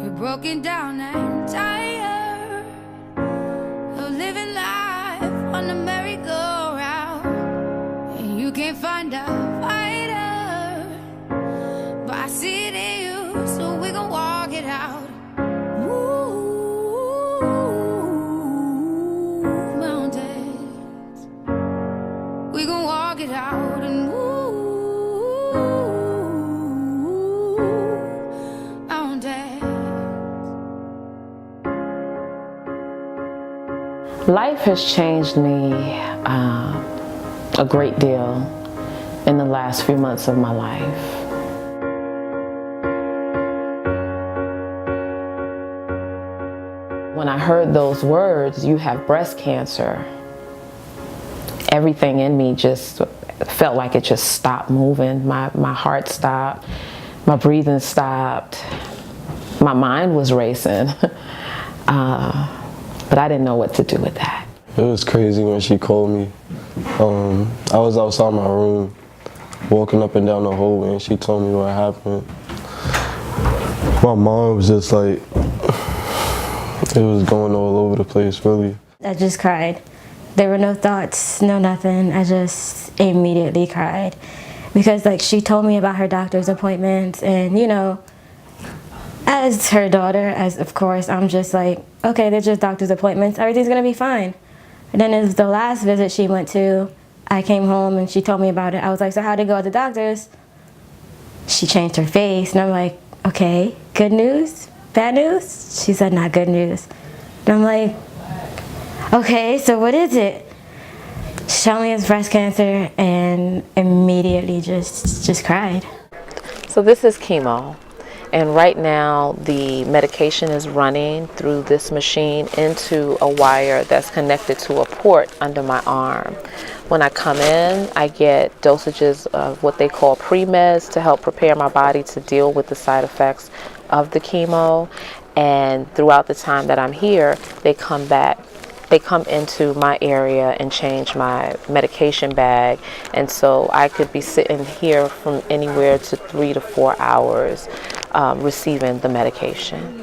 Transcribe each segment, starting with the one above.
You're broken down and tired of living life on the merry-go-round, and you can't find a fighter, but I see it in you, so we gon' walk it out. Move mountains, we gon' walk it out and move mountains. Life has changed me a great deal in the last few months of my life. When I heard those words, "you have breast cancer," everything in me just felt like it just stopped moving. My heart stopped, my breathing stopped, my mind was racing, but I didn't know what to do with that. It was crazy when she called me. I was outside my room, walking up and down the hallway, and she told me what happened. My mom was just like, it was going all over the place, really. I just cried. There were no thoughts, no nothing. I just immediately cried. Because like she told me about her doctor's appointments, and you know, as her daughter, as of course, I'm just like, okay, they're just doctor's appointments, everything's gonna be fine. And then it was the last visit she went to, I came home and she told me about it. I was like, so how'd it go at the doctor's? She changed her face and I'm like, okay, good news, bad news? She said, not good news. And I'm like, okay, so what is it? She told me it's breast cancer and immediately just cried. So this is chemo. And right now the medication is running through this machine into a wire that's connected to a port under my arm. When I come in, I get dosages of what they call pre-meds to help prepare my body to deal with the side effects of the chemo. And throughout the time that I'm here, they come into my area and change my medication bag. And so I could be sitting here from anywhere to 3 to 4 hours receiving the medication.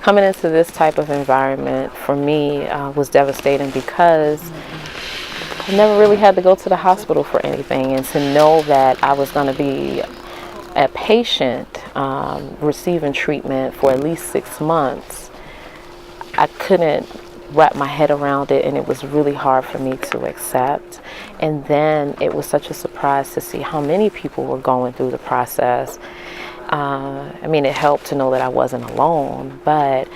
Coming into this type of environment for me was devastating because I never really had to go to the hospital for anything, and to know that I was going to be a patient receiving treatment for at least 6 months, I couldn't wrap my head around it, and it was really hard for me to accept. And then it was such a surprise to see how many people were going through the process. I mean, it helped to know that I wasn't alone, but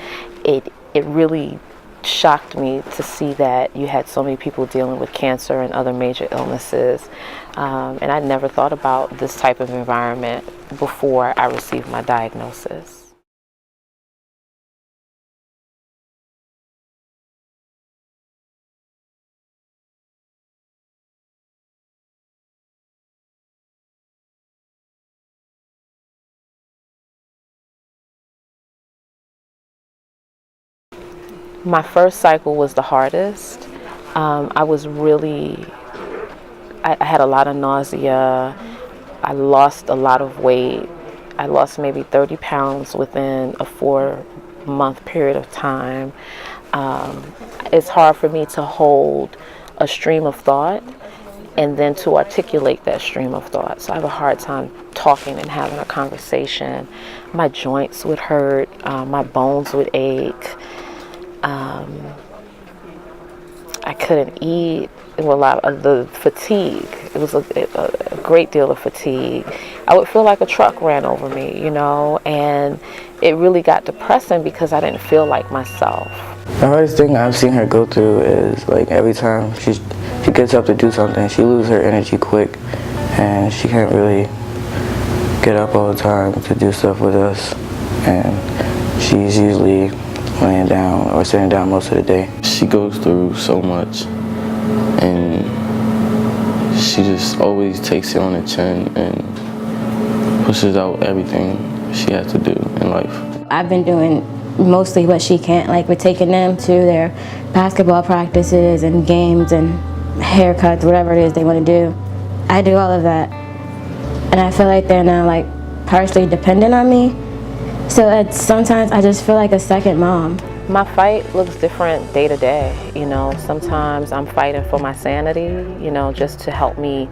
it really shocked me to see that you had so many people dealing with cancer and other major illnesses. And I never thought about this type of environment before I received my diagnosis. My first cycle was the hardest. I had a lot of nausea. I lost a lot of weight. I lost maybe 30 pounds within a 4-month period of time. It's hard for me to hold a stream of thought and then to articulate that stream of thought. So I have a hard time talking and having a conversation. My joints would hurt, my bones would ache. I couldn't eat. A lot of the fatigue. It was a great deal of fatigue. I would feel like a truck ran over me, you know, and it really got depressing because I didn't feel like myself. The hardest thing I've seen her go through is like every time she gets up to do something, she loses her energy quick, and she can't really get up all the time to do stuff with us, and she's usually laying down or sitting down most of the day. She goes through so much, and she just always takes it on the chin and pushes out everything she has to do in life. I've been doing mostly what she can't, like we're taking them to their basketball practices and games and haircuts, whatever it is they want to do. I do all of that, and I feel like they're now like partially dependent on me. So sometimes I just feel like a second mom. My fight looks different day to day. You know, sometimes I'm fighting for my sanity, you know, just to help me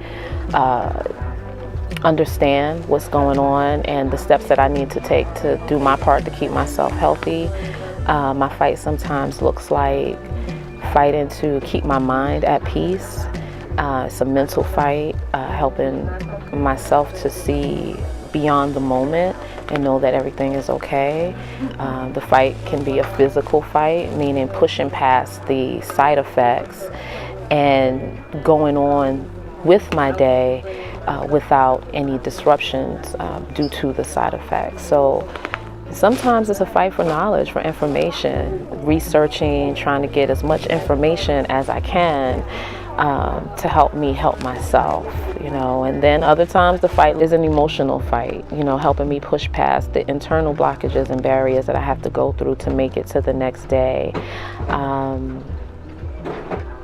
understand what's going on and the steps that I need to take to do my part to keep myself healthy. My fight sometimes looks like fighting to keep my mind at peace. It's a mental fight, helping myself to see beyond the moment and know that everything is okay. The fight can be a physical fight, meaning pushing past the side effects and going on with my day without any disruptions due to the side effects. So sometimes it's a fight for knowledge, for information, researching, trying to get as much information as I can to help me help myself, you know. And then other times the fight is an emotional fight, you know, helping me push past the internal blockages and barriers that I have to go through to make it to the next day.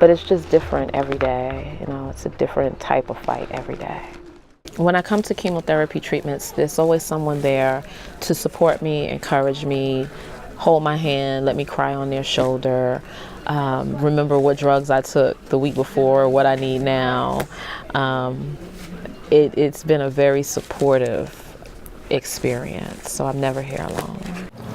But it's just different every day, you know, it's a different type of fight every day. When I come to chemotherapy treatments, there's always someone there to support me, encourage me, hold my hand, let me cry on their shoulder, remember what drugs I took the week before, what I need now. It's been a very supportive experience, so I'm never here alone.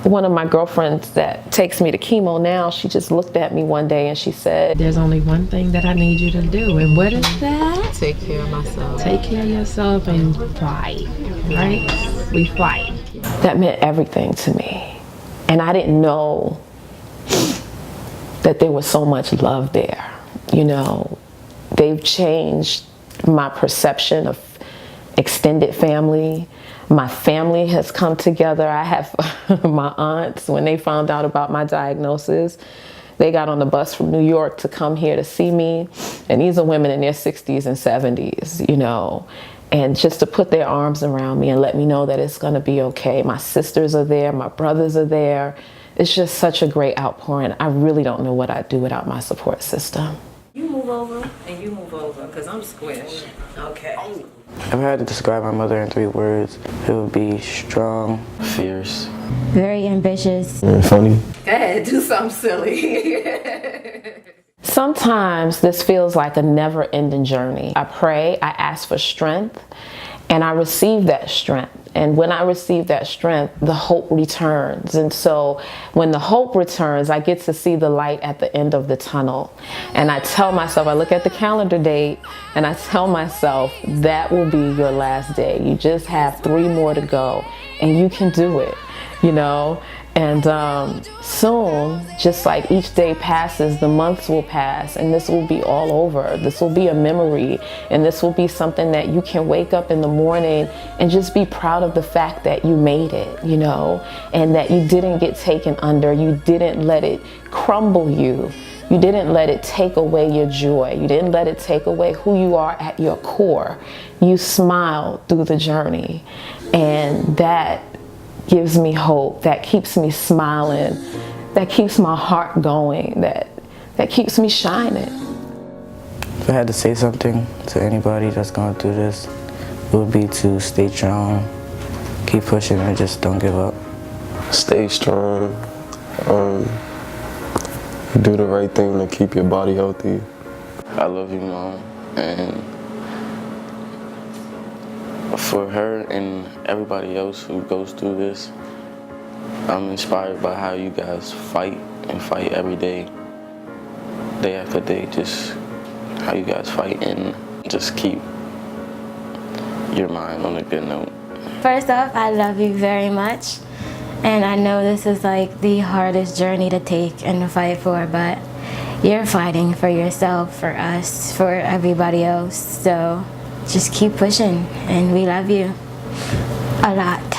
One of my girlfriends that takes me to chemo now, she just looked at me one day and she said, "There's only one thing that I need you to do, and what is that? take care of myself. Take care of yourself and fight, right? We fight." That meant everything to me. And I didn't know that there was so much love there. You know, they've changed my perception of extended family. My family has come together. I have my aunts, when they found out about my diagnosis, they got on the bus from New York to come here to see me. And these are women in their 60s and 70s, you know. And just to put their arms around me and let me know that it's gonna be okay. My sisters are there, my brothers are there. It's just such a great outpouring. I really don't know what I'd do without my support system. You move over and you move over, because I'm squished. Okay. If I had to describe my mother in 3 words, it would be strong, fierce, Very ambitious. And funny. Go ahead, do something silly. Sometimes this feels like a never-ending journey. I pray, I ask for strength, and I receive that strength. And when I receive that strength, the hope returns. And so when the hope returns, I get to see the light at the end of the tunnel. And I tell myself, I look at the calendar date and I tell myself, that will be your last day. You just have 3 more to go and you can do it, you know? And soon, just like each day passes, the months will pass and this will be all over. This will be a memory, and this will be something that you can wake up in the morning and just be proud of the fact that you made it, you know, and that you didn't get taken under. You didn't let it crumble you. You didn't let it take away your joy. You didn't let it take away who you are at your core. You smiled through the journey, and that gives me hope, that keeps me smiling, that keeps my heart going, that keeps me shining. If I had to say something to anybody that's going through this, it would be to stay strong, keep pushing, and just don't give up. Stay strong. Do the right thing to keep your body healthy. I love you, Mom, and for her and everybody else who goes through this, I'm inspired by how you guys fight and fight every day after day, just how you guys fight and just keep your mind on a good note. First off, I love you very much. And I know this is like the hardest journey to take and to fight for, but you're fighting for yourself, for us, for everybody else. So just keep pushing, and we love you a lot.